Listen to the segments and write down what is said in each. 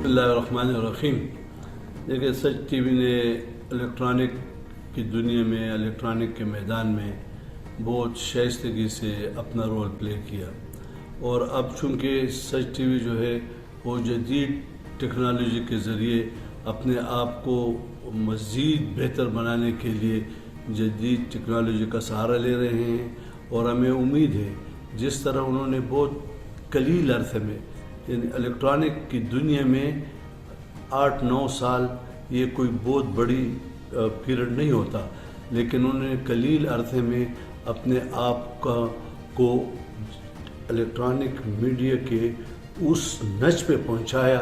بسم اللہ الرحمن الرحیم۔ دیکھیں، سچ ٹی وی نے الیکٹرانک کی دنیا میں، الیکٹرانک کے میدان میں بہت شائستگی سے اپنا رول پلے کیا، اور اب چونکہ سچ ٹی وی جو ہے وہ جدید ٹیکنالوجی کے ذریعے اپنے آپ کو مزید بہتر بنانے کے لیے جدید ٹیکنالوجی کا سہارا لے رہے ہیں، اور ہمیں امید ہے جس طرح انہوں نے بہت قلیل عرصے میں، یعنی الیکٹرانک کی دنیا میں 8-9 سال یہ کوئی بہت بڑی پیریڈ نہیں ہوتا، لیکن انہوں نے قلیل عرصے میں اپنے آپ کو الیکٹرانک میڈیا کے اس نچ پہ پہنچایا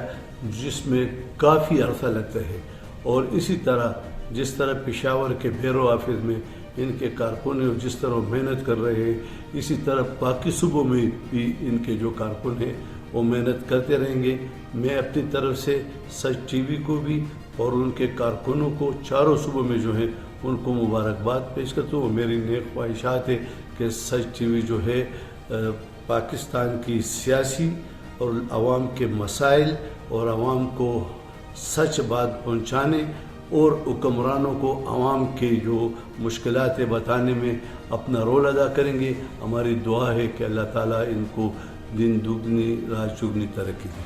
جس میں کافی عرصہ لگتا ہے۔ اور اسی طرح جس طرح پشاور کے بیرو آفس میں ان کے کارکن جس طرح محنت کر رہے ہیں، اسی طرح باقی صوبوں میں بھی ان کے جو کارکن ہیں وہ محنت کرتے رہیں گے۔ میں اپنی طرف سے سچ ٹی وی کو بھی اور ان کے کارکنوں کو چاروں صوبوں میں جو ہیں ان کو مبارکباد پیش کرتا ہوں۔ میری نیک خواہشات ہے کہ سچ ٹی وی جو ہے پاکستان کی سیاسی اور عوام کے مسائل اور عوام کو سچ بات پہنچانے اور حکمرانوں کو عوام کے جو مشکلات بتانے میں اپنا رول ادا کریں گے۔ ہماری دعا ہے کہ اللہ تعالیٰ ان کو دن دگنی رات چگنی ترقی دے۔